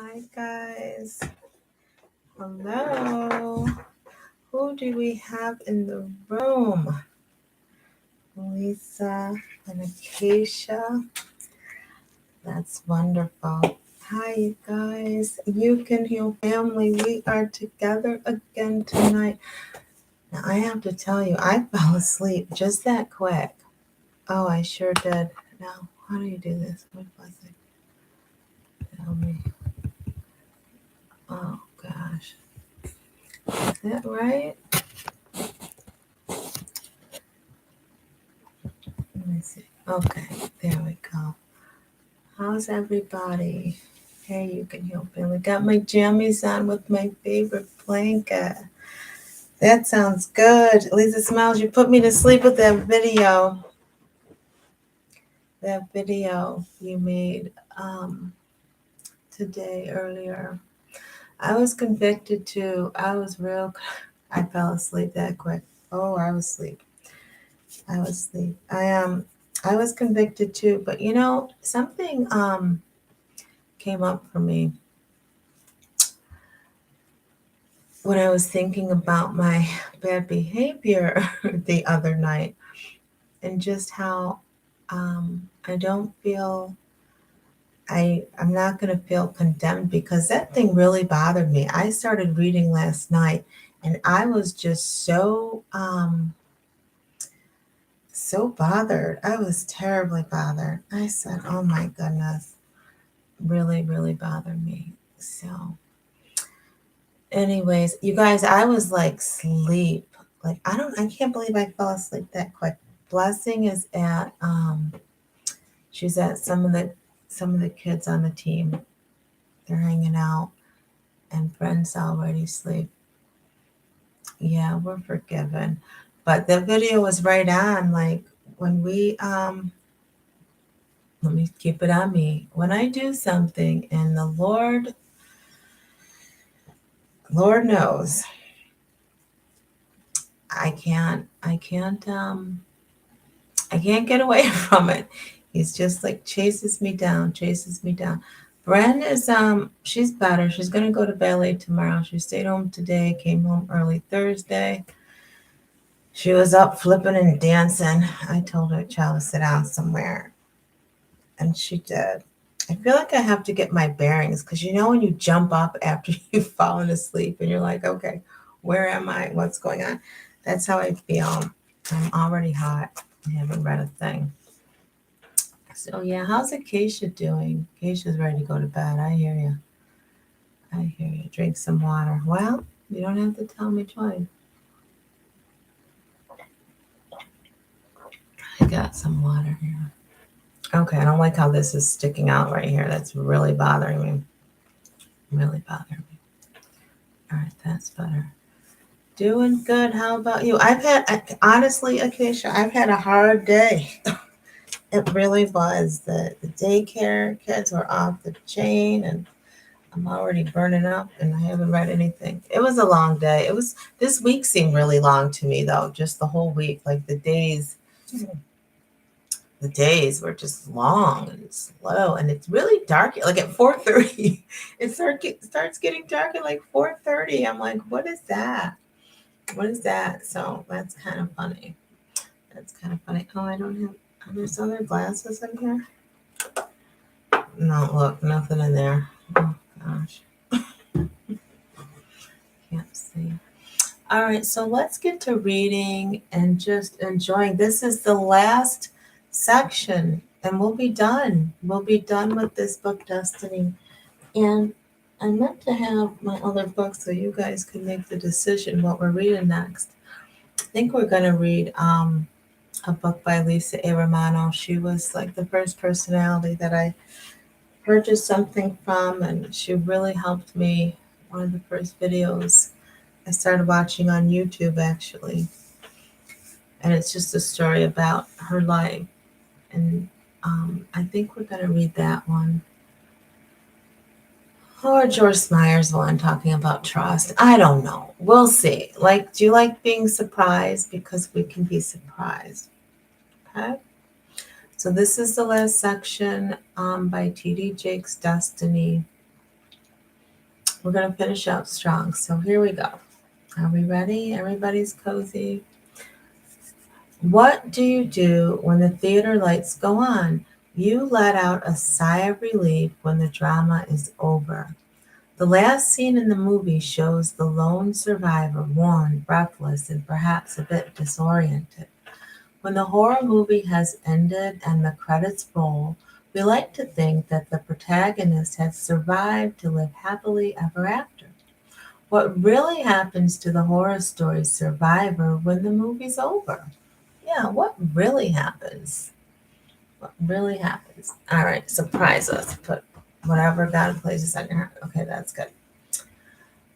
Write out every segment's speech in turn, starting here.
Hi guys. Hello. Who do we have in the room? Lisa and Acacia. That's wonderful. Hi you guys. You Can Heal family. We are together again tonight. Now I have to tell you, I fell asleep just that quick. Oh, I sure did. Now, how do you do this? What was it? Tell me. Oh gosh. Is that right? Let me see. Okay, there we go. How's everybody? Hey, You Can Heal family. Got my jammies on with my favorite blanket. That sounds good. Lisa Smiles, you put me to sleep with that video. That video you made today earlier. I was convicted too. I fell asleep that quick. Oh, I was asleep. I was asleep. I was convicted too, but something came up for me when I was thinking about my bad behavior the other night, and just how I don't feel I'm not going to feel condemned because that thing really bothered me. I started reading last night and I was just so bothered. I was terribly bothered. I said, "Oh my goodness, really, really bothered me." So, anyways, you guys, I was like sleep. Like I can't believe I fell asleep that quick. Blessing is at she's at some of the kids on the team. They're hanging out and friends already sleep. Yeah, we're forgiven. But the video was right on. Like when we let me keep it on me. When I do something and the Lord knows, I can't get away from it. He's just like chases me down, chases me down. Bren is she's better. She's gonna go to ballet tomorrow. She stayed home today, came home early Thursday. She was up flipping and dancing. I told her, child, to sit down somewhere. And she did. I feel like I have to get my bearings because when you jump up after you've fallen asleep and you're like, okay, where am I? What's going on? That's how I feel. I'm already hot. I haven't read a thing. So yeah, how's Acacia doing? Acacia's ready to go to bed. I hear you. I hear you. Drink some water. Well, you don't have to tell me twice. I got some water here. Okay, I don't like how this is sticking out right here. That's really bothering me. Really bothering me. All right, that's better. Doing good. How about you? Honestly, Acacia, I've had a hard day. It really was. The daycare kids were off the chain and I'm already burning up and I haven't read anything. It was a long day. This week seemed really long to me though, just the whole week. Like the days were just long and slow and it's really dark. Like at 4:30, starts getting dark at like 4:30. I'm like, what is that? What is that? So that's kind of funny. That's kind of funny. Oh, I don't have, are there other glasses in here? No, look, nothing in there. Oh, gosh. Can't see. All right, so let's get to reading and just enjoying. This is the last section, and we'll be done. We'll be done with this book, Destiny. And I meant to have my other book so you guys can make the decision what we're reading next. I think we're going to read a book by Lisa A. Romano. She was like the first personality that I purchased something from, and she really helped me. One of the first videos I started watching on YouTube, actually. And it's just a story about her life. And I think we're going to read that one. Or Joyce Meyer's one talking about trust. I don't know. We'll see. Like, do you like being surprised? Because we can be surprised. Okay. So this is the last section by T.D. Jakes' Destiny. We're going to finish out strong. So here we go. Are we ready? Everybody's cozy. What do you do when the theater lights go on? You let out a sigh of relief when the drama is over. The last scene in the movie shows the lone survivor, worn, breathless, and perhaps a bit disoriented. When the horror movie has ended and the credits roll, we like to think that the protagonist has survived to live happily ever after. What really happens to the horror story survivor when the movie's over? Yeah, what really happens? What really happens? All right, surprise us. Put whatever God places on your heart. Okay, that's good.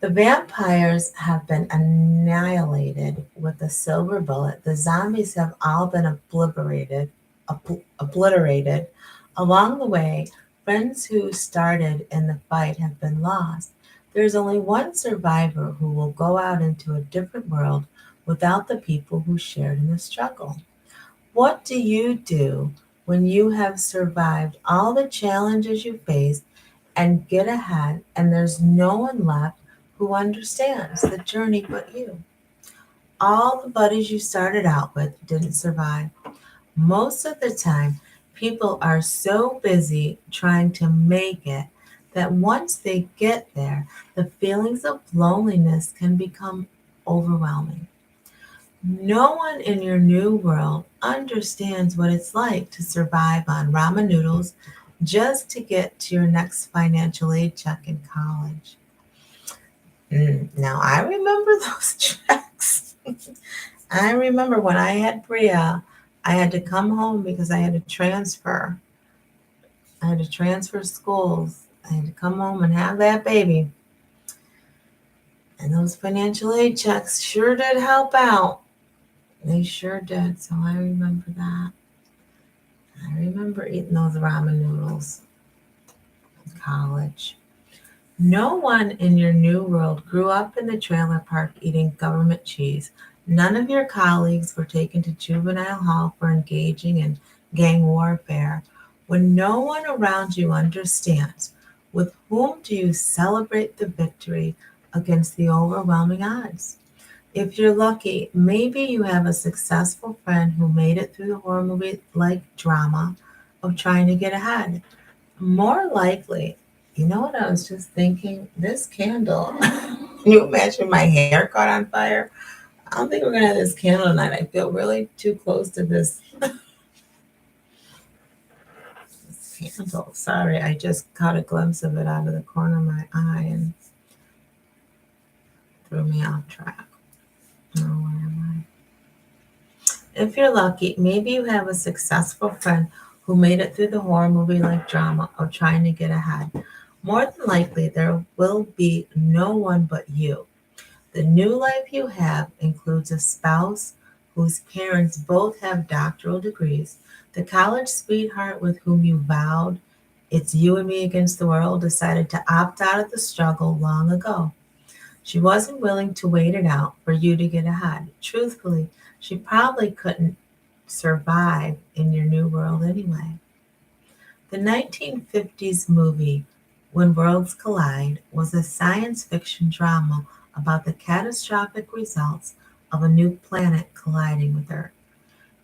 The vampires have been annihilated with a silver bullet. The zombies have all been obliterated. Along the way, friends who started in the fight have been lost. There is only one survivor who will go out into a different world without the people who shared in the struggle. What do you do when you have survived all the challenges you faced and get ahead, and there's no one left who understands the journey but you? All the buddies you started out with didn't survive. Most of the time, people are so busy trying to make it that once they get there, the feelings of loneliness can become overwhelming. No one in your new world understands what it's like to survive on ramen noodles just to get to your next financial aid check in college. Now, I remember those checks. I remember when I had Bria, I had to come home because I had to transfer. I had to transfer schools. I had to come home and have that baby. And those financial aid checks sure did help out. They sure did. So I remember that. I remember eating those ramen noodles in college. No one in your new world grew up in the trailer park eating government cheese. None of your colleagues were taken to juvenile hall for engaging in gang warfare. When no one around you understands, with whom do you celebrate the victory against the overwhelming odds? If you're lucky, maybe you have a successful friend who made it through the horror movie like drama of trying to get ahead. More likely, you know what I was just thinking? This candle. Can you imagine my hair caught on fire? I don't think we're gonna have this candle tonight. I feel really too close to this candle. Sorry, I just caught a glimpse of it out of the corner of my eye and threw me off track. Oh, where am I? If you're lucky, maybe you have a successful friend who made it through the horror movie like drama of trying to get ahead. More than likely, there will be no one but you. The new life you have includes a spouse whose parents both have doctoral degrees, the college sweetheart with whom you vowed it's you and me against the world decided to opt out of the struggle long ago. She wasn't willing to wait it out for you to get ahead. Truthfully, she probably couldn't survive in your new world anyway. The 1950s movie When Worlds Collide was a science fiction drama about the catastrophic results of a new planet colliding with Earth.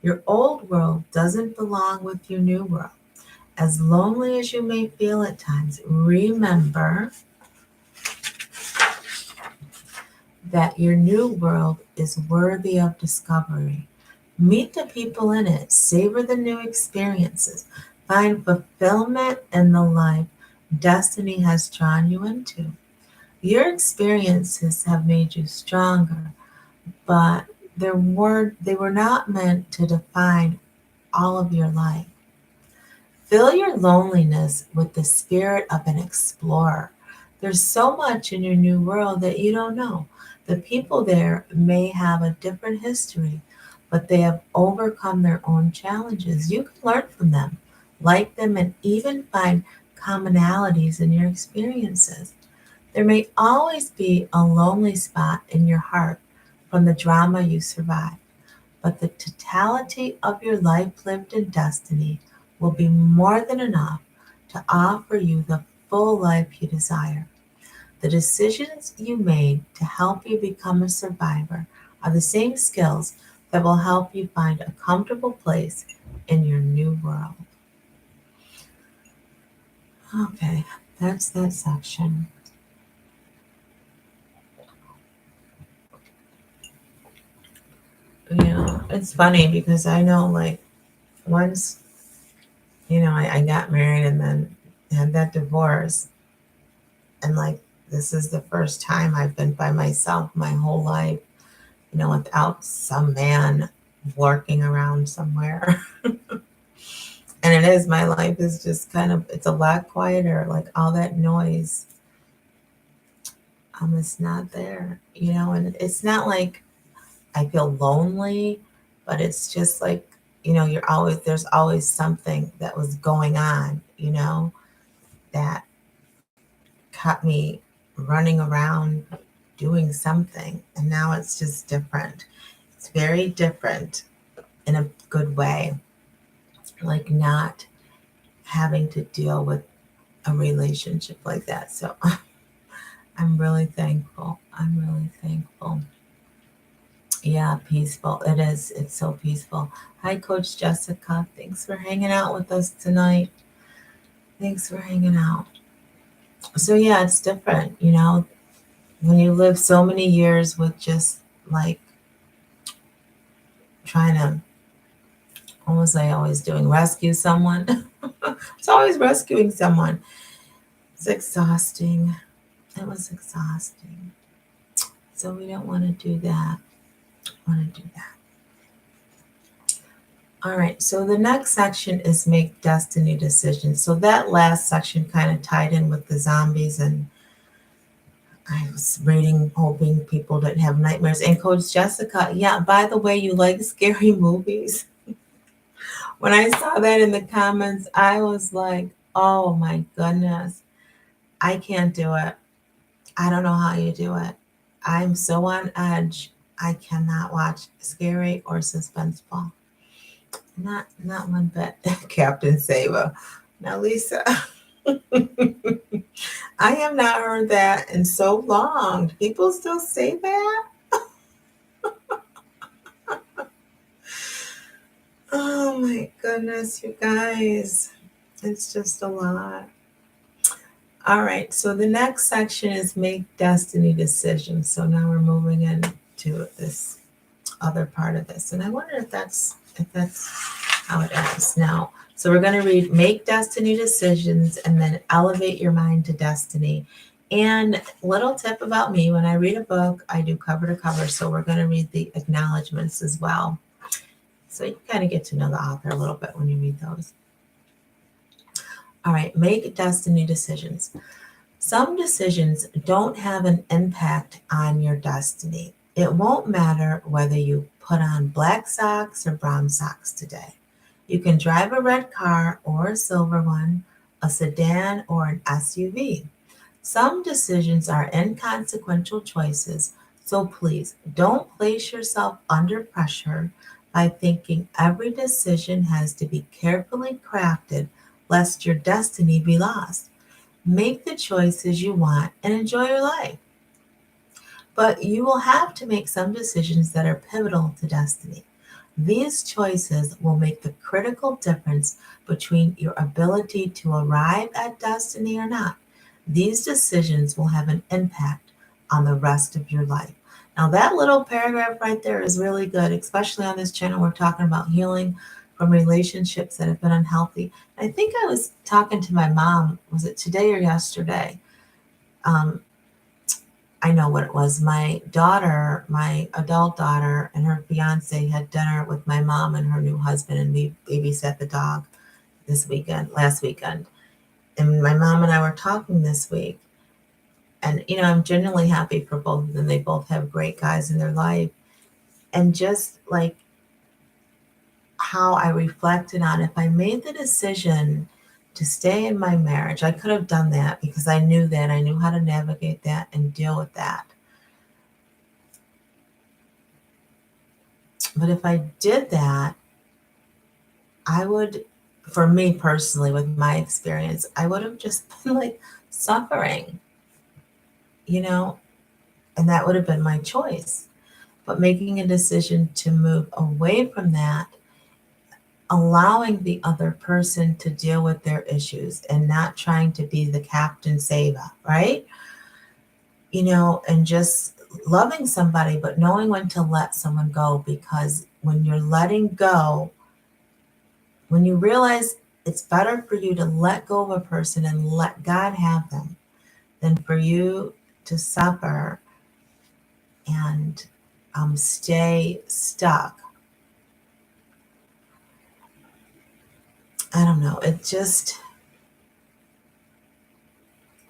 Your old world doesn't belong with your new world. As lonely as you may feel at times, remember that your new world is worthy of discovery. Meet the people in it, savor the new experiences, find fulfillment in the life destiny has drawn you into. Your experiences have made you stronger, but they were not meant to define all of your life. Fill your loneliness with the spirit of an explorer. There's so much in your new world that you don't know. The people there may have a different history, but they have overcome their own challenges. You can learn from them, like them, and even find commonalities in your experiences. There may always be a lonely spot in your heart from the drama you survived, but the totality of your life lived in destiny will be more than enough to offer you the full life you desire. The decisions you made to help you become a survivor are the same skills that will help you find a comfortable place in your new world. Okay, that's that section. It's funny because I know, like, once, I got married and then had that divorce, and like, this is the first time I've been by myself my whole life, without some man lurking around somewhere. And it is, my life is just kind of, it's a lot quieter. Like, all that noise, it's not there, and it's not like I feel lonely, but it's just like, there's always something that was going on, that kept me running around doing something. And now it's just different. It's very different in a good way, like not having to deal with a relationship like that. So I'm really thankful. I'm really thankful. Yeah, peaceful. It is. It's so peaceful. Hi, Coach Jessica. Thanks for hanging out with us tonight. Thanks for hanging out. So, yeah, it's different, when you live so many years with just like trying to, what was I always doing? Rescue someone. It's always rescuing someone. It's exhausting. It was exhausting. So, we don't want to do that. Want to do that. All right, so the next section is make destiny decisions. So that last section kind of tied in with the zombies, and I was reading, hoping people didn't have nightmares. And Coach Jessica, yeah, by the way, you like scary movies? When I saw that in the comments, I was like, oh my goodness, I can't do it. I don't know how you do it. I'm so on edge. I cannot watch scary or suspenseful. Not one bit. Captain Saba. Now, Lisa, I have not heard that in so long. Do people still say that? Oh my goodness, you guys. It's just a lot. All right, so the next section is make destiny decisions. So now we're moving into this other part of this. And I wonder if that's how it is now. So we're going to read make destiny decisions and then elevate your mind to destiny. And little tip about me, when I read a book, I do cover to cover. So we're going to read the acknowledgments as well. So you kind of get to know the author a little bit when you read those. All right, make destiny decisions. Some decisions don't have an impact on your destiny. It won't matter whether you put on black socks or brown socks today. You can drive a red car or a silver one, a sedan or an SUV. Some decisions are inconsequential choices, so please don't place yourself under pressure by thinking every decision has to be carefully crafted lest your destiny be lost. Make the choices you want and enjoy your life. But you will have to make some decisions that are pivotal to destiny. These choices will make the critical difference between your ability to arrive at destiny or not. These decisions will have an impact on the rest of your life. Now, that little paragraph right there is really good, especially on this channel. We're talking about healing from relationships that have been unhealthy. I think I was talking to my mom, was it today or yesterday? Um, I know what it was. My daughter, my adult daughter, and her fiance had dinner with my mom and her new husband, and we babysat the dog last weekend. And my mom and I were talking this week. And, I'm genuinely happy for both of them. They both have great guys in their life. And just like how I reflected on if I made the decision to stay in my marriage, I could have done that because I knew that. I knew how to navigate that and deal with that. But if I did that, I would, for me personally, with my experience, I would have just been like suffering. you know, and that would have been my choice. But making a decision to move away from that, allowing the other person to deal with their issues and not trying to be the captain saver, right? And just loving somebody, but knowing when to let someone go, because when you're letting go, when you realize it's better for you to let go of a person and let God have them than for you to suffer and stay stuck. I don't know.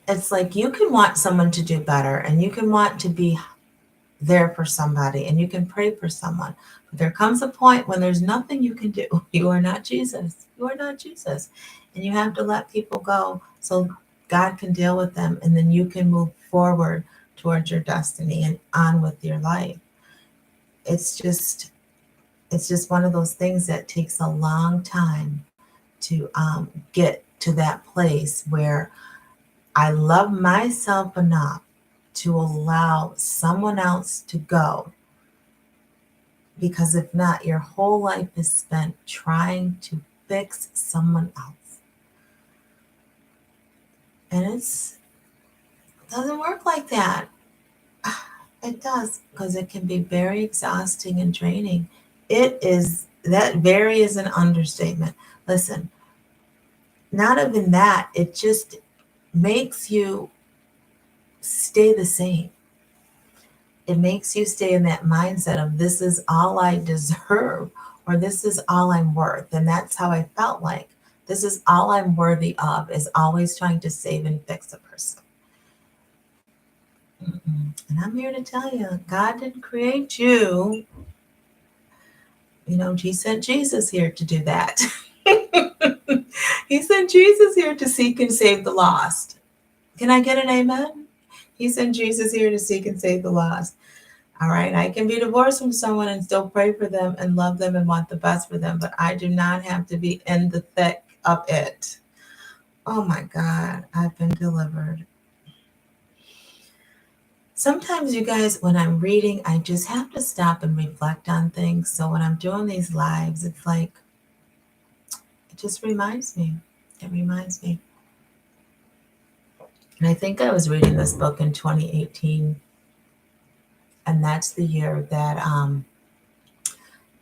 It's like you can want someone to do better and you can want to be there for somebody and you can pray for someone. But there comes a point when there's nothing you can do. You are not Jesus. You are not Jesus. And you have to let people go so God can deal with them and then you can move forward towards your destiny and on with your life. It's just it's just one of those things that takes a long time to get to that place where I love myself enough to allow someone else to go. Because if not, your whole life is spent trying to fix someone else. And it doesn't work like that. It does, because it can be very exhausting and draining. That very is an understatement. Listen, not even that, it just makes you stay the same. It makes you stay in that mindset of this is all I deserve or this is all I'm worth. And that's how I felt like. This is all I'm worthy of, is always trying to save and fix a person. And I'm here to tell you, God didn't create you. He sent Jesus here to do that. He sent Jesus here to seek and save the lost. Can I get an amen? He sent Jesus here to seek and save the lost. All right, I can be divorced from someone and still pray for them and love them and want the best for them, but I do not have to be in the thick of it. Oh my God, I've been delivered. Sometimes, you guys, when I'm reading, I just have to stop and reflect on things. So when I'm doing these lives, it's like, it just reminds me. It reminds me. And I think I was reading this book in 2018, and that's the year that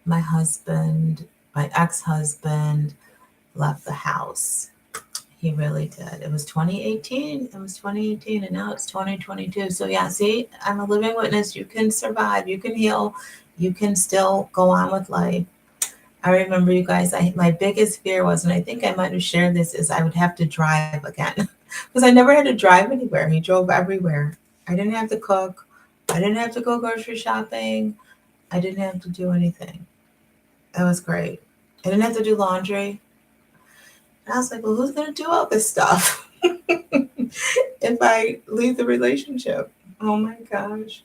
my ex-husband left the house. He really did. It was 2018. It was 2018, and now it's 2022. So yeah, see, I'm a living witness. You can survive. You can heal. You can still go on with life. I remember, you guys, my biggest fear was, and I think I might have shared this, is I would have to drive again because I never had to drive anywhere. He drove everywhere. I didn't have to cook. I didn't have to go grocery shopping. I didn't have to do anything. That was great. I didn't have to do laundry. And I was like, well, who's going to do all this stuff if I leave the relationship? Oh my gosh.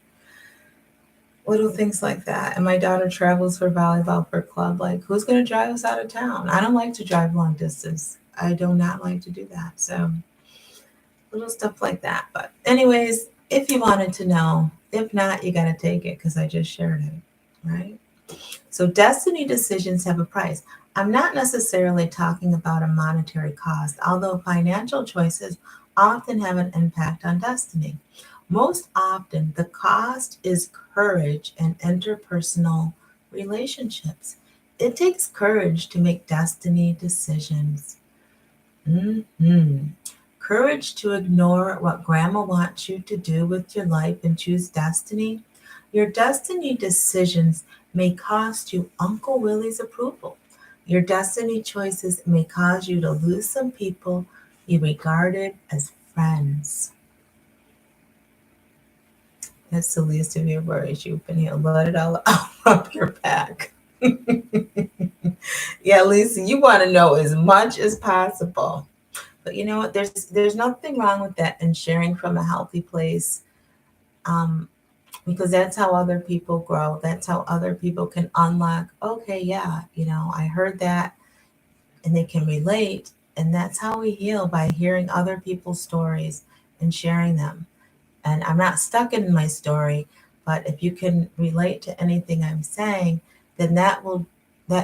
Little things like that. And my daughter travels for volleyball for club. Like, who's going to drive us out of town? I don't like to drive long distance. I do not like to do that. So, little stuff like that. But, anyways, if you wanted to know, if not, you got to take it because I just shared it, right? So, destiny decisions have a price. I'm not necessarily talking about a monetary cost, although financial choices often have an impact on destiny. Most often, the cost is courage and interpersonal relationships. It takes courage to make destiny decisions. Mhm. Courage to ignore what grandma wants you to do with your life and choose destiny. Your destiny decisions may cost you Uncle Willie's approval. Your destiny choices may cause you to lose some people you regarded as friends. That's the least of your worries. You've been here. Let it all out up your back. Yeah, Lisa, you want to know as much as possible. But you know what? There's nothing wrong with that and sharing from a healthy place. Um, because that's how other people grow. That's how other people can unlock, okay, yeah, I heard that, and they can relate. And that's how we heal, by hearing other people's stories and sharing them. And I'm not stuck in my story, but if you can relate to anything I'm saying, then that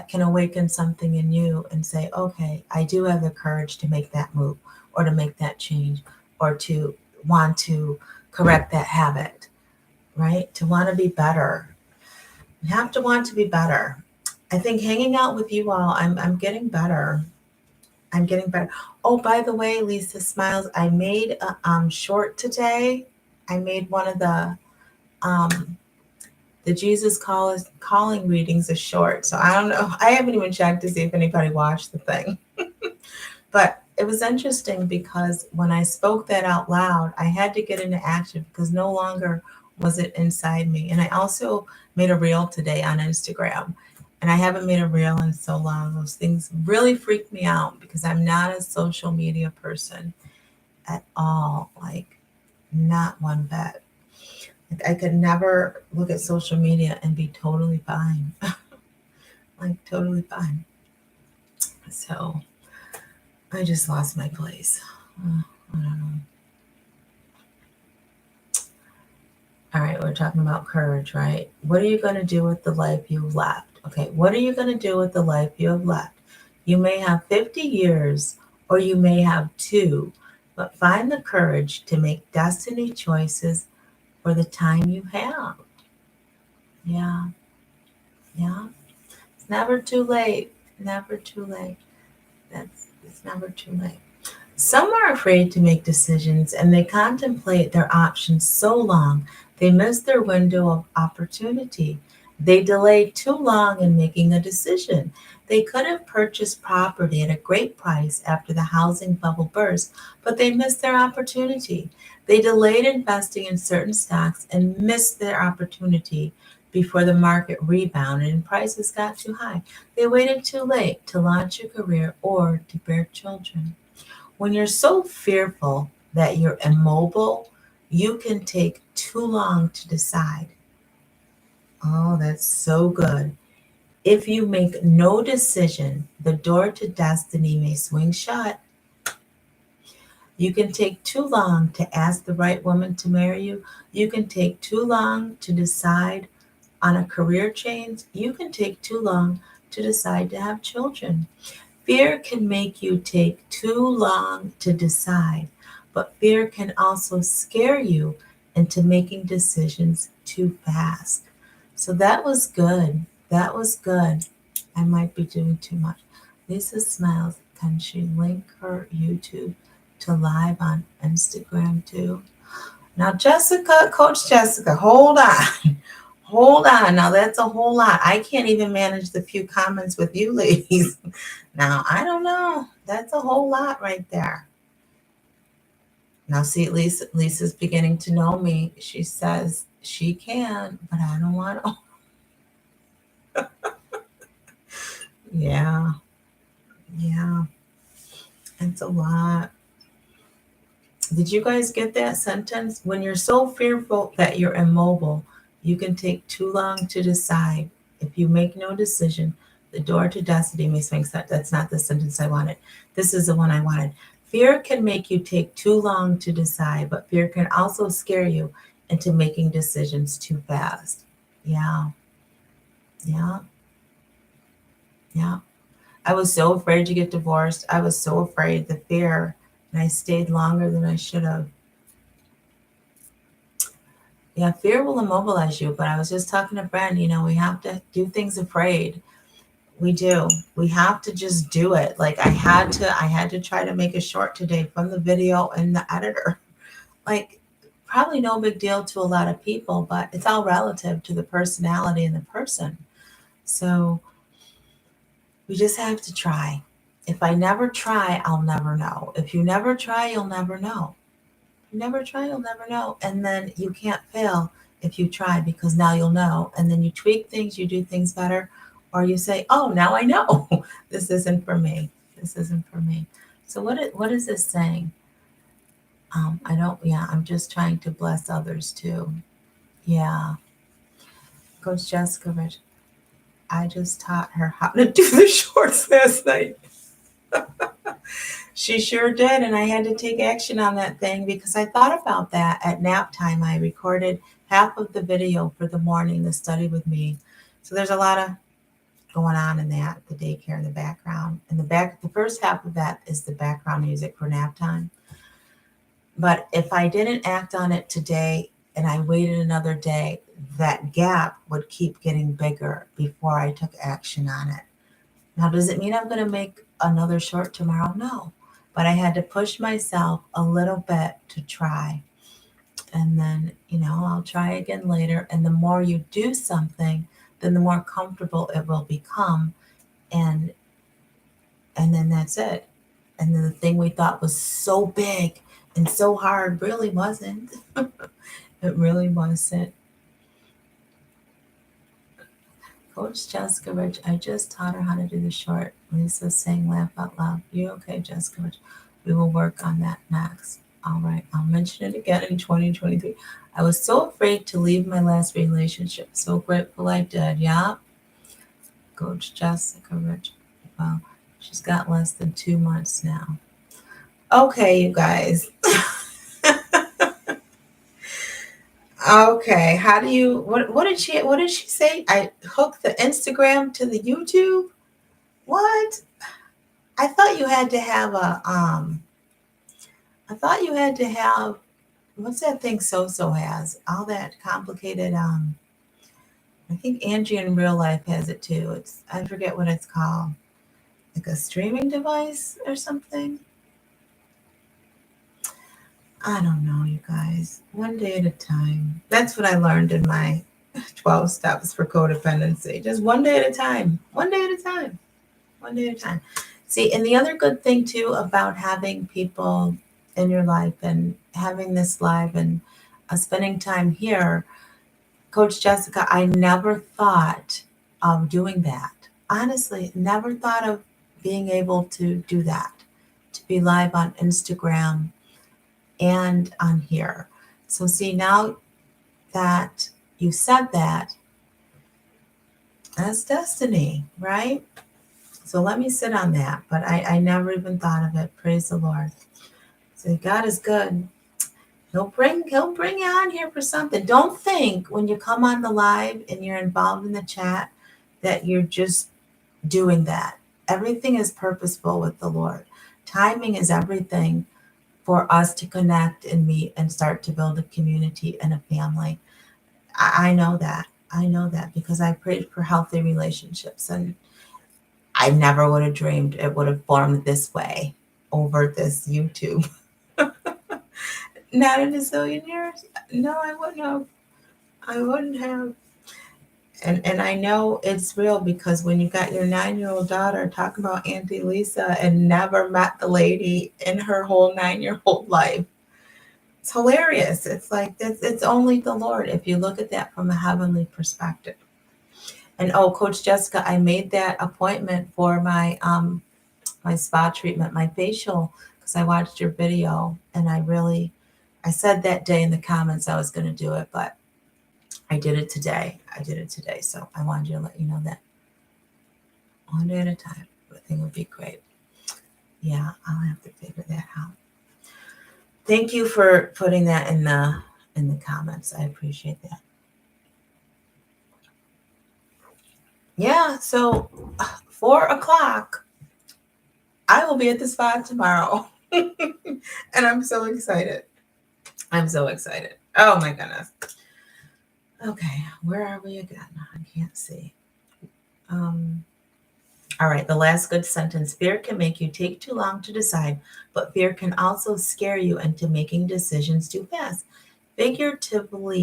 can awaken something in you and say, okay, I do have the courage to make that move or to make that change or to want to correct that habit, right? To want to be better. You have to want to be better. I think hanging out with you all, I'm getting better. I'm getting better. Oh, by the way, Lisa Smiles, I made a short today. I made one of um, the Jesus calling readings a short. So I don't know. I haven't even checked to see if anybody watched the thing. But it was interesting because when I spoke that out loud, I had to get into action because no longer was it inside me. And I also made a reel today on Instagram. And I haven't made a reel in so long. Those things really freak me out because I'm not a social media person at all. Like, not one bit. Like, I could never look at social media and be totally fine. Like, totally fine. So I just lost my place. I don't know. All right, we're talking about courage, right? What are you going to do with the life you've left? Okay, what are you going to do with the life you have left? You may have 50 years or you may have two, but find the courage to make destiny choices for the time you have. Yeah, yeah. It's never too late. Never too late. It's never too late. Some are afraid to make decisions and they contemplate their options so long they miss their window of opportunity. They delay too long in making a decision. They could have purchased property at a great price after the housing bubble burst, but they missed their opportunity. They delayed investing in certain stocks and missed their opportunity before the market rebounded and prices got too high. They waited too late to launch a career or to bear children. When you're so fearful that you're immobile, you can take too long to decide. Oh, that's so good. If you make no decision, the door to destiny may swing shut. You can take too long to ask the right woman to marry you. You can take too long to decide on a career change. You can take too long to decide to have children. Fear can make you take too long to decide, but fear can also scare you into making decisions too fast. So that was good. That was good. I might be doing too much. Lisa Smiles, can she link her YouTube to live on Instagram too? Now, Jessica, Coach Jessica, hold on. Hold on. Now, that's a whole lot. I can't even manage the few comments with you ladies. Now, I don't know. That's a whole lot right there. Now, see, Lisa's beginning to know me. She says she can, but I don't want to. Yeah, yeah. It's a lot. Did you guys get that sentence? When you're so fearful that you're immobile, you can take too long to decide. If you make no decision, the door to destiny may swing shut. That's not the sentence I wanted. This is the one I wanted. Fear can make you take too long to decide, but fear can also scare you into making decisions too fast. Yeah, yeah, yeah. I was so afraid to get divorced. I was so afraid, the fear, and I stayed longer than I should have. Yeah, fear will immobilize you. But I was just talking to Brent, we have to do things afraid. We do. We have to just do it. Like I had to try to make a short today from the video and the editor. Like, probably no big deal to a lot of people, but it's all relative to the personality and the person. So we just have to try. If I never try, I'll never know. If you never try, you'll never know. You never try, you'll never know. And then you can't fail if you try because now you'll know. And then you tweak things, you do things better, or you say, oh, now I know. This isn't for me. This isn't for me. So what is this saying? I don't, yeah, I'm just trying to bless others too. Yeah. Coach Jessica Rich, I just taught her how to do the shorts last night. She sure did, and I had to take action on that thing because I thought about that at nap time. I recorded half of the video for the morning, the study with me. So there's a lot of going on in that, the daycare in the background. And the first half of that is the background music for nap time. But if I didn't act on it today and I waited another day, that gap would keep getting bigger before I took action on it. Now, does it mean I'm going to make another short tomorrow? No. But I had to push myself a little bit to try. And then, I'll try again later. And the more you do something, then the more comfortable it will become. And then that's it. And then the thing we thought was so big and so hard really wasn't. It really wasn't. Coach Jessica Rich, I just taught her how to do the short. Lisa's saying laugh out loud. You okay, Jessica Rich? We will work on that next. All right, I'll mention it again in 2023. I was so afraid to leave my last relationship. So grateful I did. Yeah. Coach Jessica Rich. Well, she's got less than 2 months now. Okay, you guys. Okay, how do you what did she say? I hooked the Instagram to the YouTube? What? I thought you had to have I thought you had to have what's that thing So has? All that complicated I think Angie in real life has it too. I forget what it's called. Like a streaming device or something. I don't know, you guys. One day at a time. That's what I learned in my 12 steps for codependency. Just one day at a time. One day at a time. One day at a time. See, and the other good thing too about having people in your life and having this live and spending time here, Coach Jessica, I never thought of doing that. Honestly, never thought of being able to do that, to be live on Instagram and on here. So, see, now that you said that, that's destiny, right? So let me sit on that. But I never even thought of it. Praise the Lord. So God is good. He'll bring you on here for something. Don't think when you come on the live and you're involved in the chat that you're just doing that. Everything is purposeful with the Lord. Timing is everything for us to connect and meet and start to build a community and a family. I know that. I know that because I prayed for healthy relationships and I never would have dreamed it would have formed this way over this YouTube. Not in a zillion years. No, I wouldn't have. I wouldn't have. And I know it's real because when you got your 9-year-old daughter talk about Auntie Lisa and never met the lady in her whole 9-year-old life, it's hilarious. It's like it's only the Lord if you look at that from a heavenly perspective. And oh, Coach Jessica, I made that appointment for my spa treatment, my facial, because I watched your video and I said that day in the comments I was going to do it, but I did it today. I did it today. So I wanted to let you know that one day at a time. I think would be great. Yeah, I'll have to figure that out. Thank you for putting that in the comments. I appreciate that. Yeah, so 4 o'clock, I will be at the spa tomorrow. And I'm so excited. I'm so excited. Oh my goodness. Okay, where are we again? I can't see. All right, the last good sentence. Fear can make you take too long to decide, but fear can also scare you into making decisions too fast. Figurative. Oh,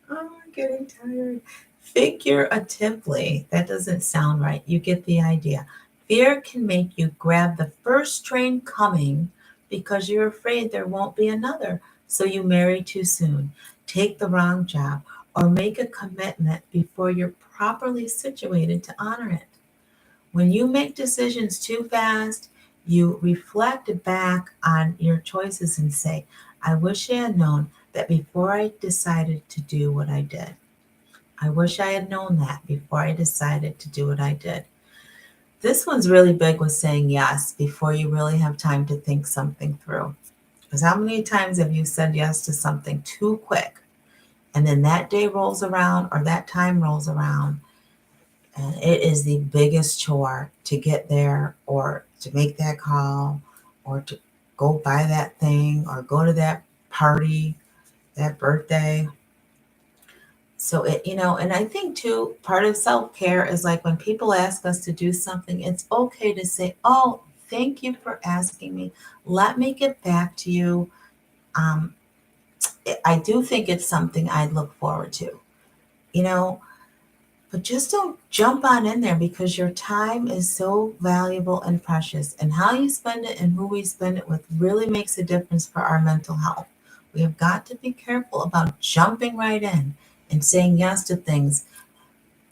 I'm getting tired. Figuratively, that doesn't sound right. You get the idea. Fear can make you grab the first train coming because you're afraid there won't be another. So you marry too soon, take the wrong job, or make a commitment before you're properly situated to honor it. When you make decisions too fast, you reflect back on your choices and say, I wish I had known that before I decided to do what I did. I wish I had known that before I decided to do what I did. This one's really big with saying yes before you really have time to think something through. Because how many times have you said yes to something too quick? And then that day rolls around or that time rolls around, and it is the biggest chore to get there or to make that call or to go buy that thing or go to that party, that birthday. So and I think too, part of self-care is like when people ask us to do something, it's okay to say, "Oh, thank you for asking me. Let me get back to you." Um, I do think it's something I'd look forward to, you know, but just don't jump on in there because your time is so valuable and precious, and how you spend it and who we spend it with really makes a difference for our mental health. We have got to be careful about jumping right in and saying yes to things.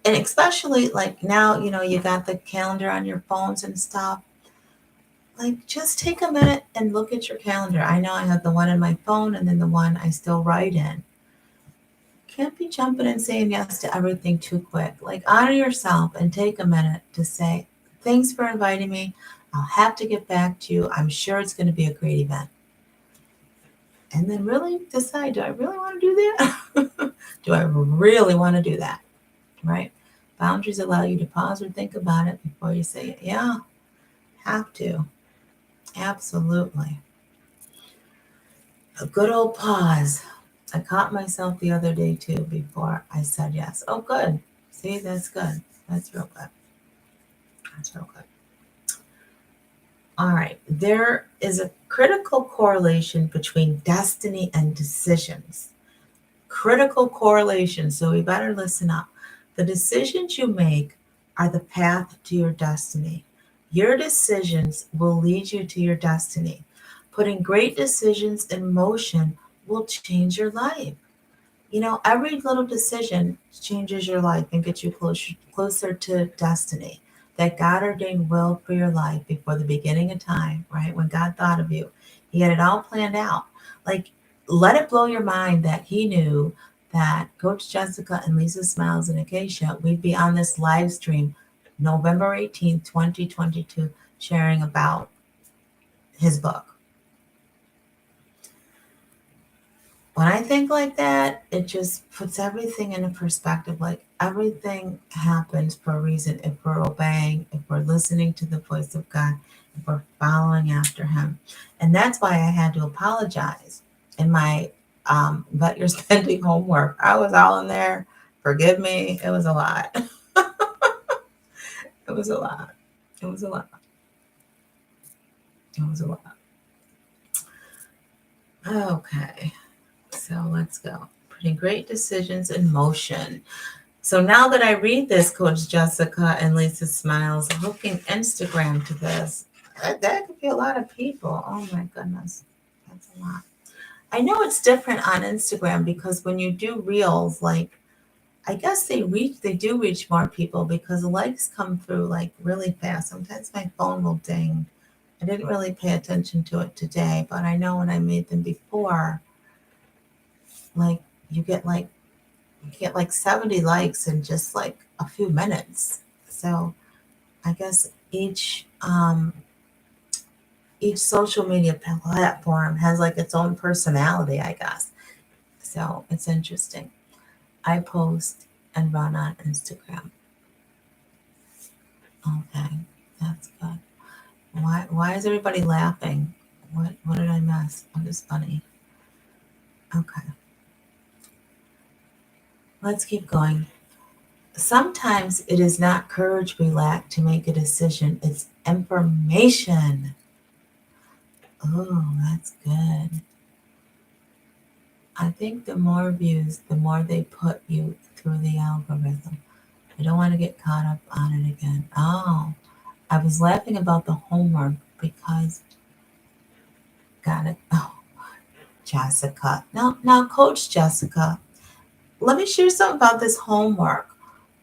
And especially like now, you got the calendar on your phones and stuff. Like, just take a minute and look at your calendar. I know I have the one on my phone and then the one I still write in. Can't be jumping and saying yes to everything too quick. Like, honor yourself and take a minute to say, thanks for inviting me. I'll have to get back to you. I'm sure it's going to be a great event. And then really decide, do I really want to do that? Do I really want to do that? Right? Boundaries allow you to pause or think about it before you say, yeah, have to. Absolutely. A good old pause. I caught myself the other day too before I said yes. Oh, good. See, that's good. That's real good. That's real good. All right. There is a critical correlation between destiny and decisions. Critical correlation. So we better listen up. The decisions you make are the path to your destiny. Your decisions will lead you to your destiny. Putting great decisions in motion will change your life. Every little decision changes your life and gets you closer to destiny. That God ordained will for your life before the beginning of time, right? When God thought of you, He had it all planned out. Like, let it blow your mind that He knew that Coach Jessica and Lisa Smiles and Acacia, we'd be on this live stream November 18th, 2022, sharing about His book. When I think like that, it just puts everything in a perspective. Like, everything happens for a reason if we're obeying, if we're listening to the voice of God, if we're following after Him. And that's why I had to apologize in my but you're spending homework. I was all in there. Forgive me. It was a lot. It was a lot. It was a lot. It was a lot. Okay. So let's go. Putting great decisions in motion. So now that I read this, Coach Jessica and Lisa Smiles, hooking Instagram to this, that could be a lot of people. Oh my goodness. That's a lot. I know it's different on Instagram because when you do reels, like, I guess they do reach more people because the likes come through like really fast. Sometimes my phone will ding. I didn't really pay attention to it today, but I know when I made them before, like you get like 70 likes in just like a few minutes. So I guess each social media platform has like its own personality, I guess. So it's interesting. I post and run on Instagram. Okay, that's good. Why is everybody laughing? What did I miss? What is funny? Okay, let's keep going. Sometimes it is not courage we lack to make a decision, it's information. Oh, that's good. I think the more views, the more they put you through the algorithm. I don't want to get caught up on it again. Oh, I was laughing about the homework because, got it. Oh, Jessica. Now, Coach Jessica, let me share something about this homework.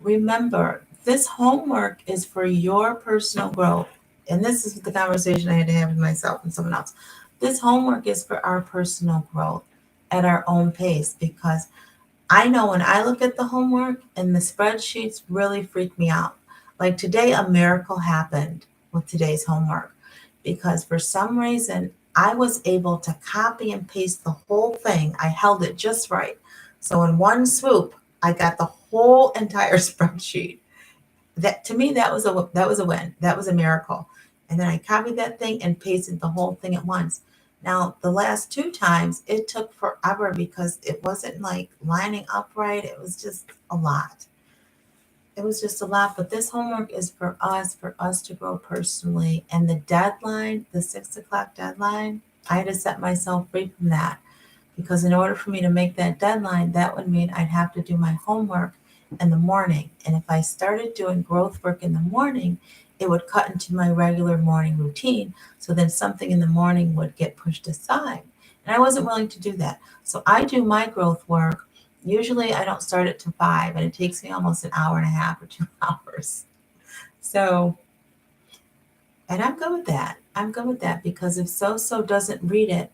Remember, this homework is for your personal growth. And this is the conversation I had to have with myself and someone else. This homework is for our personal growth at our own pace because I know when I look at the homework and the spreadsheets really freak me out. Like today, a miracle happened with today's homework because for some reason I was able to copy and paste the whole thing. I held it just right. So in one swoop, I got the whole entire spreadsheet. That to me, that was a win. That was a miracle. And then I copied that thing and pasted the whole thing at once. Now, the last two times, it took forever because it wasn't like lining up right. It was just a lot. It was just a lot. But this homework is for us to grow personally. And the deadline, the 6 o'clock deadline, I had to set myself free from that because in order for me to make that deadline, that would mean I'd have to do my homework in the morning. And if I started doing growth work in the morning, it would cut into my regular morning routine. So then something in the morning would get pushed aside. And I wasn't willing to do that. So I do my growth work. Usually I don't start it to 5, and it takes me almost an hour and a half or 2 hours. So, and I'm good with that. I'm good with that because if so doesn't read it,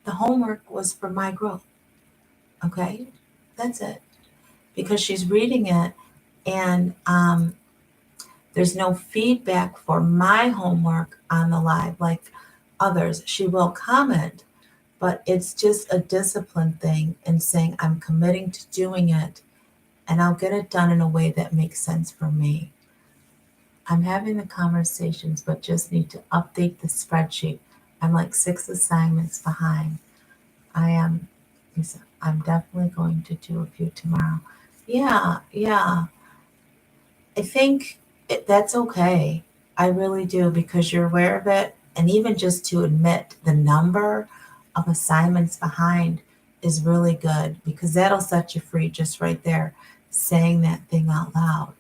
the homework was for my growth. Okay, that's it. Because she's reading it, and there's no feedback for my homework on the live like others. She will comment, but it's just a discipline thing and saying I'm committing to doing it, and I'll get it done in a way that makes sense for me. I'm having the conversations, but just need to update the spreadsheet. I'm like 6 assignments behind. I am. I'm definitely going to do a few tomorrow. Yeah, yeah. I think that's okay. I really do because you're aware of it. And even just to admit the number of assignments behind is really good because that'll set you free just right there, saying that thing out loud.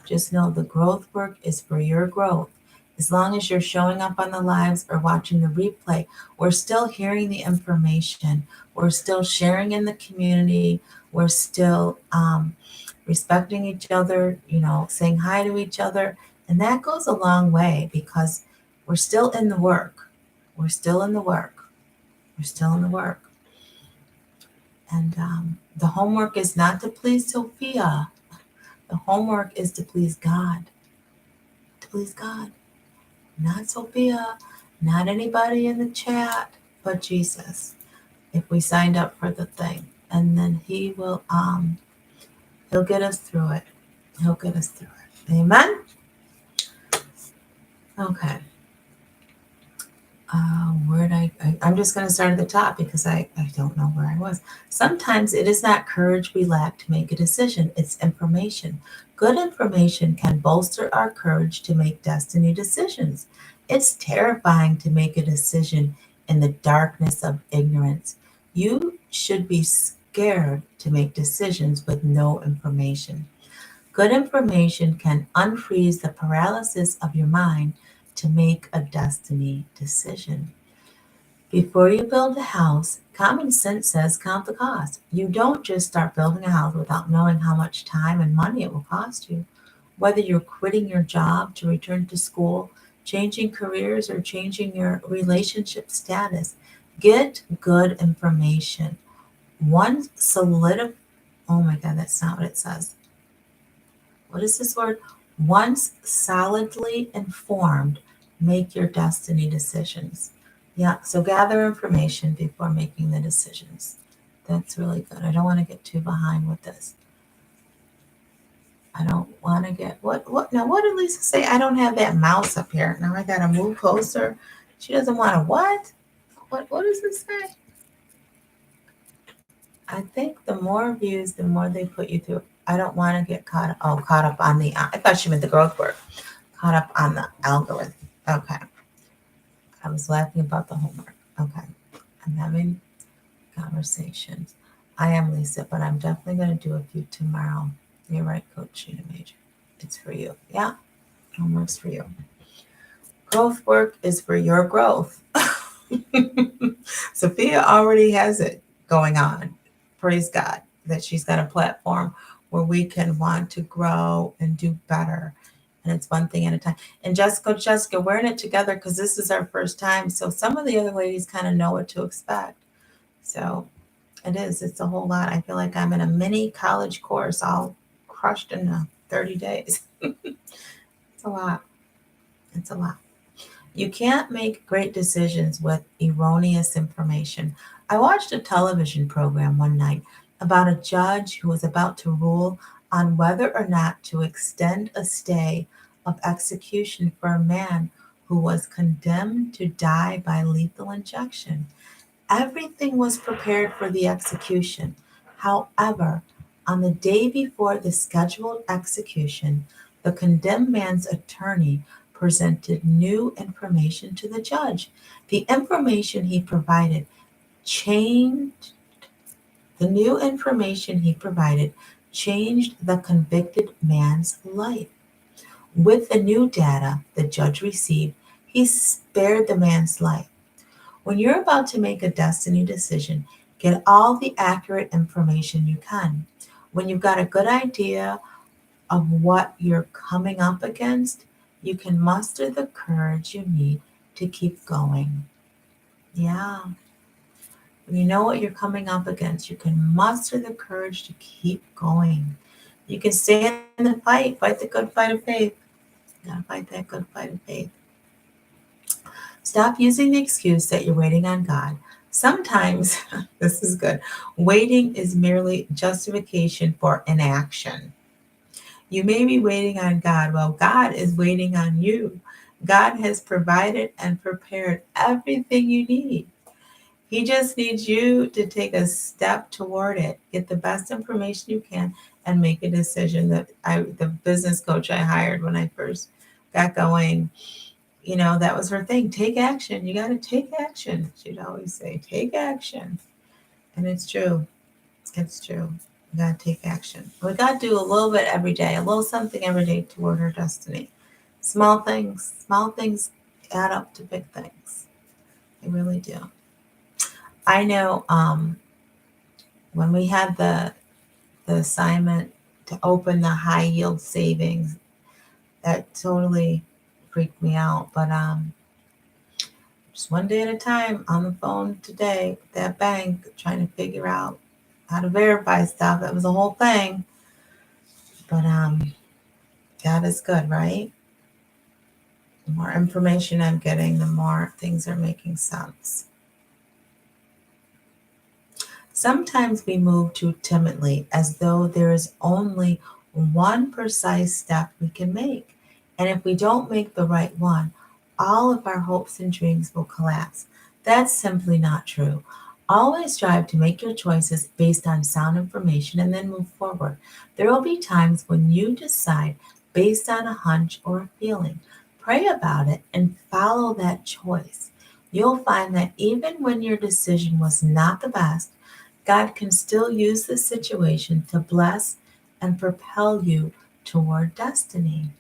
Just know the growth work is for your growth. As long as you're showing up on the lives or watching the replay, we're still hearing the information. We're still sharing in the community. We're still respecting each other, saying hi to each other. And that goes a long way because we're still in the work. We're still in the work. We're still in the work. And the homework is not to please Sophia. The homework is to please God. To please God. Not Sophia, not anybody in the chat, but Jesus. If we signed up for the thing. And then he'll get us through it. He'll get us through it. Amen? Okay. I'm just going to start at the top because I don't know where I was. Sometimes it is not courage we lack to make a decision, it's information. Good information can bolster our courage to make destiny decisions. It's terrifying to make a decision in the darkness of ignorance. You should be scared to make decisions with no information. Good information can unfreeze the paralysis of your mind to make a destiny decision. Before you build a house, common sense says count the cost. You don't just start building a house without knowing how much time and money it will cost you. Whether you're quitting your job to return to school, changing careers, or changing your relationship status, get good information. One solid, oh my God, that's not what it says. What is this word? Once solidly informed, make your destiny decisions. Yeah, so gather information before making the decisions. That's really good. I don't want to get too behind with this. I don't want to get what did Lisa say? I don't have that mouse up here. Now I gotta move closer. She doesn't want to what? What does it say? I think the more views, the more they put you through. I don't want to get caught up on the. I thought she meant the growth work. Caught up on the algorithm. Okay. I was laughing about the homework. Okay. I'm having conversations. I am Lisa, but I'm definitely going to do a few tomorrow. You're right, Coach Shena Major. It's for you. Yeah. Homework's for you. Growth work is for your growth. Sophia already has it going on. Praise God that she's got a platform where we can want to grow and do better. And it's one thing at a time. And Jessica, we're in it together because this is our first time. So some of the other ladies kind of know what to expect. So it's a whole lot. I feel like I'm in a mini college course all crushed in 30 days. It's a lot. It's a lot. You can't make great decisions with erroneous information. I watched a television program one night about a judge who was about to rule on whether or not to extend a stay of execution for a man who was condemned to die by lethal injection. Everything was prepared for the execution. However, on the day before the scheduled execution, the condemned man's attorney presented new information to the judge. The information he provided changed the new information he provided changed the convicted man's life. With the new data the judge received, he spared the man's life. When you're about to make a destiny decision, get all the accurate information you can. When you've got a good idea of what you're coming up against, you can muster the courage you need to keep going. Yeah. When you know what you're coming up against, you can muster the courage to keep going. You can stay in the fight the good fight of faith. You gotta fight that good fight of faith. Stop using the excuse that you're waiting on God. Sometimes, this is good, waiting is merely justification for inaction. You may be waiting on God. Well, God is waiting on you. God has provided and prepared everything you need. He just needs you to take a step toward it. Get the best information you can and make a decision. The business coach I hired when I first got going, that was her thing. Take action. You got to take action. She'd always say, take action. And it's true. It's true. We got to take action. We got to do a little bit every day, a little something every day toward her destiny. Small things add up to big things. They really do. I know when we had the assignment to open the high yield savings, that totally freaked me out. But just one day at a time on the phone today with that bank trying to figure out how to verify stuff. That was a whole thing. But God is good, right? The more information I'm getting, the more things are making sense. Sometimes we move too timidly, as though there is only one precise step we can make. And if we don't make the right one, all of our hopes and dreams will collapse. That's simply not true. Always strive to make your choices based on sound information and then move forward. There will be times when you decide based on a hunch or a feeling. Pray about it and follow that choice. You'll find that even when your decision was not the best, God can still use the situation to bless and propel you toward destiny.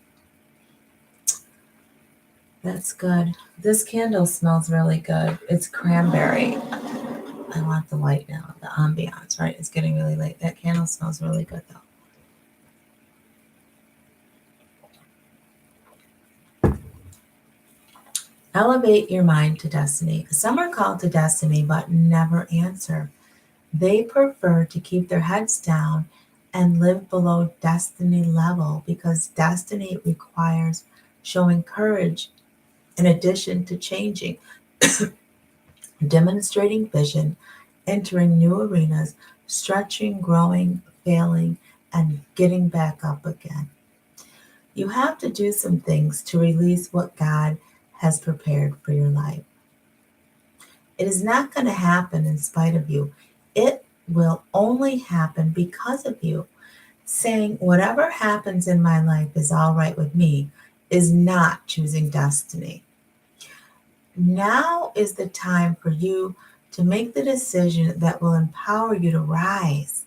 That's good. This candle smells really good. It's cranberry. I want the light now, the ambiance, right? It's getting really late. That candle smells really good though. Elevate your mind to destiny. Some are called to destiny but never answer. They prefer to keep their heads down and live below destiny level because destiny requires showing courage in addition to changing, demonstrating vision, entering new arenas, stretching, growing, failing, and getting back up again. You have to do some things to release what God has prepared for your life. It is not going to happen in spite of you. It will only happen because of you. Saying whatever happens in my life is all right with me is not choosing destiny. Now is the time for you to make the decision that will empower you to rise.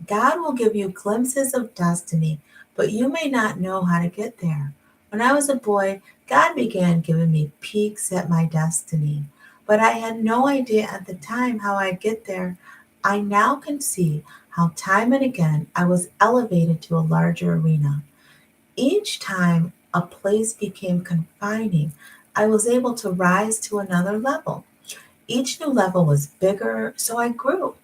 God will give you glimpses of destiny, but you may not know how to get there. When I was a boy, God began giving me peeks at my destiny, but I had no idea at the time how I'd get there. I now can see how time and again I was elevated to a larger arena. Each time a place became confining, I was able to rise to another level. Each new level was bigger, so I grew.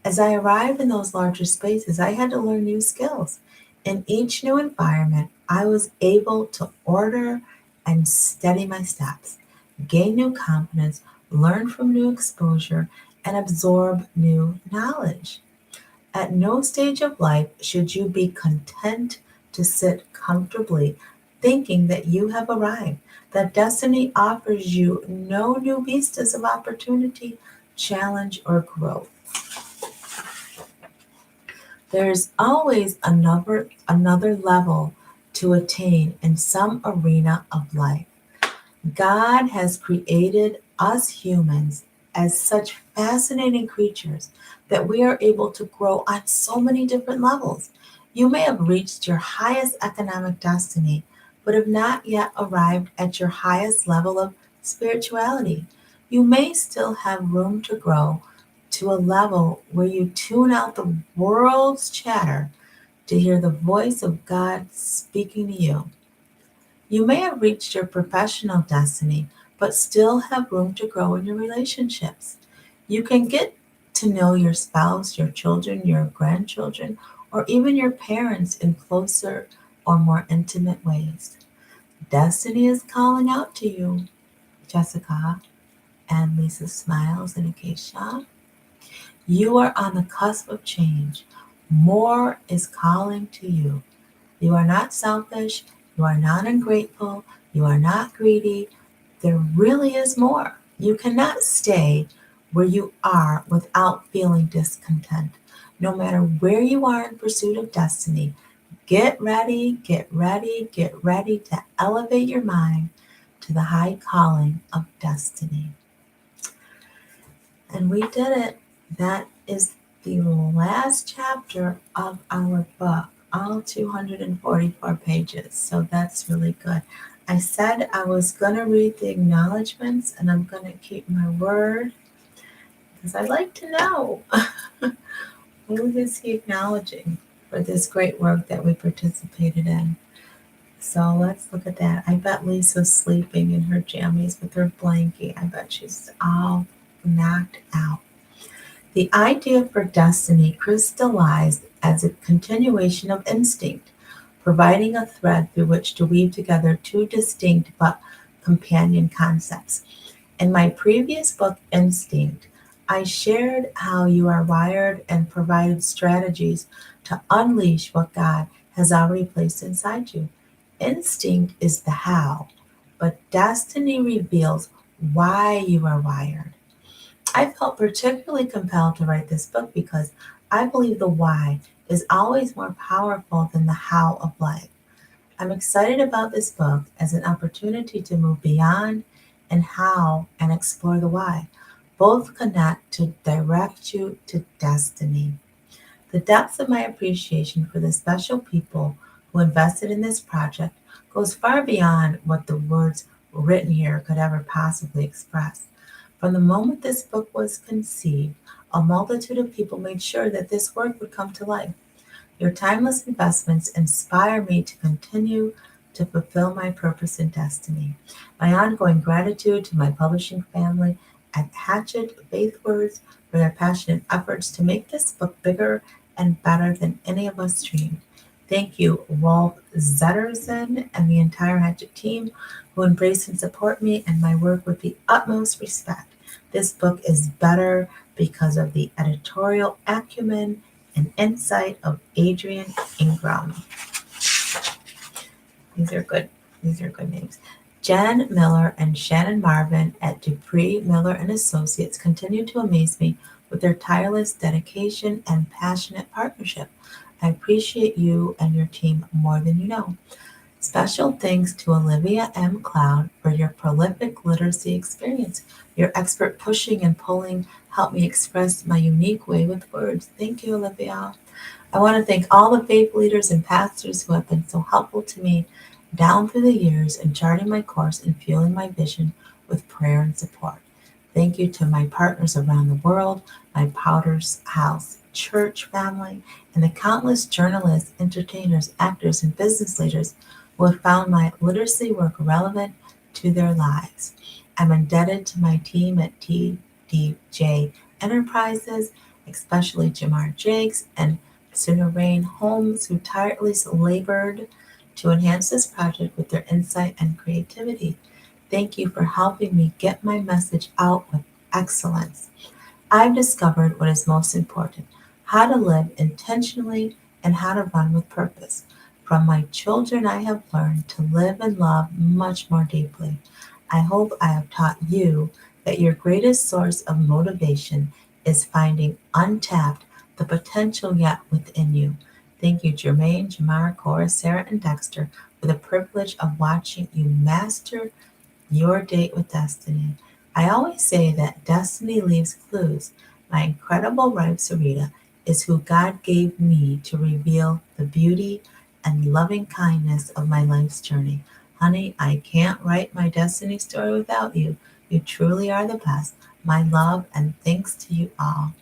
As I arrived in those larger spaces, I had to learn new skills. In each new environment, I was able to order and steady my steps, gain new confidence, learn from new exposure, and absorb new knowledge. At no stage of life should you be content to sit comfortably, thinking that you have arrived, that destiny offers you no new vistas of opportunity, challenge, or growth. There's always another level to attain in some arena of life. God has created us humans as such fascinating creatures that we are able to grow on so many different levels. You may have reached your highest economic destiny, but have not yet arrived at your highest level of spirituality. You may still have room to grow to a level where you tune out the world's chatter to hear the voice of God speaking to you. You may have reached your professional destiny, but still have room to grow in your relationships. You can get to know your spouse, your children, your grandchildren, or even your parents in closer or more intimate ways. Destiny is calling out to you, Jessica, and Lisa smiles and Acacia. You are on the cusp of change. More is calling to you. You are not selfish. You are not ungrateful. You are not greedy. There really is more. You cannot stay where you are without feeling discontent. No matter where you are in pursuit of destiny, get ready, get ready, get ready to elevate your mind to the high calling of destiny. And we did it. That is the last chapter of our book, all 244 pages. So that's really good. I said I was going to read the acknowledgments, and I'm going to keep my word because I'd like to know who is he acknowledging for this great work that we participated in. So let's look at that. I bet Lisa's sleeping in her jammies with her blankie. I bet she's all knocked out. The idea for destiny crystallized as a continuation of instinct, providing a thread through which to weave together two distinct but companion concepts. In my previous book, Instinct, I shared how you are wired and provided strategies to unleash what God has already placed inside you. Instinct is the how, but destiny reveals why you are wired. I felt particularly compelled to write this book because I believe the why is always more powerful than the how of life. I'm excited about this book as an opportunity to move beyond and how and explore the why. Both connect to direct you to destiny. The depth of my appreciation for the special people who invested in this project goes far beyond what the words written here could ever possibly express. From the moment this book was conceived, a multitude of people made sure that this work would come to life. Your timeless investments inspire me to continue to fulfill my purpose and destiny. My ongoing gratitude to my publishing family at Hatchet Faithwords for their passionate efforts to make this book bigger and better than any of us dreamed. Thank you, Rolf Zettersen and the entire Hatchet team who embrace and support me and my work with the utmost respect. This book is better because of the editorial acumen and insight of Adrian Ingram. These are good. These are good names. Jen Miller and Shannon Marvin at Dupree Miller and Associates continue to amaze me with their tireless dedication and passionate partnership. I appreciate you and your team more than you know. Special thanks to Olivia M. Cloud for your prolific literacy experience. Your expert pushing and pulling helped me express my unique way with words. Thank you, Olivia. I want to thank all the faith leaders and pastors who have been so helpful to me down through the years in charting my course and fueling my vision with prayer and support. Thank you to my partners around the world, my Powder's House church family, and the countless journalists, entertainers, actors, and business leaders who have found my literacy work relevant to their lives. I'm indebted to my team at TDJ Enterprises, especially Jamar Jakes and Sunarain Holmes, who tirelessly labored to enhance this project with their insight and creativity. Thank you for helping me get my message out with excellence. I've discovered what is most important: how to live intentionally and how to run with purpose. From my children, I have learned to live and love much more deeply. I hope I have taught you that your greatest source of motivation is finding untapped the potential yet within you. Thank you, Jermaine, Jamar, Cora, Sarah, and Dexter, for the privilege of watching you master your date with destiny. I always say that destiny leaves clues. My incredible wife, Sarita, is who God gave me to reveal the beauty and loving kindness of my life's journey. Honey, I can't write my destiny story without you. You truly are the best. My love and thanks to you all.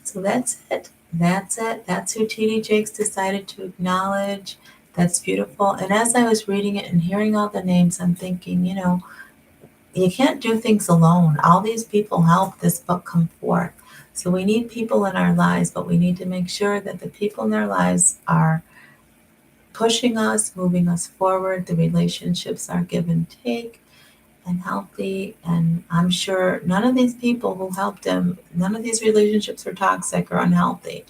So that's it. That's it. That's who TD Jakes decided to acknowledge. That's beautiful. And as I was reading it and hearing all the names, I'm thinking, you can't do things alone. All these people help this book come forth. So we need people in our lives, but we need to make sure that the people in our lives are pushing us, moving us forward. The relationships are give and take and healthy. And I'm sure none of these people who helped him, none of these relationships are toxic or unhealthy.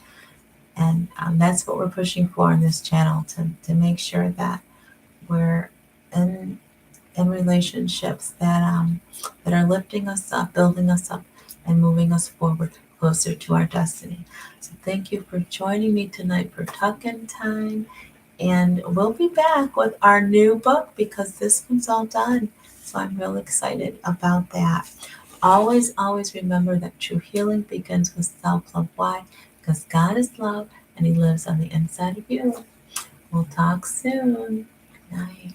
And that's what we're pushing for in this channel to make sure that we're in relationships that are lifting us up, building us up, and moving us forward closer to our destiny. So thank you for joining me tonight for Tuck-In Time, and we'll be back with our new book because this one's all done. So I'm real excited about that. Always, always remember that true healing begins with self-love. Why? Because God is love and He lives on the inside of you. We'll talk soon. Good night.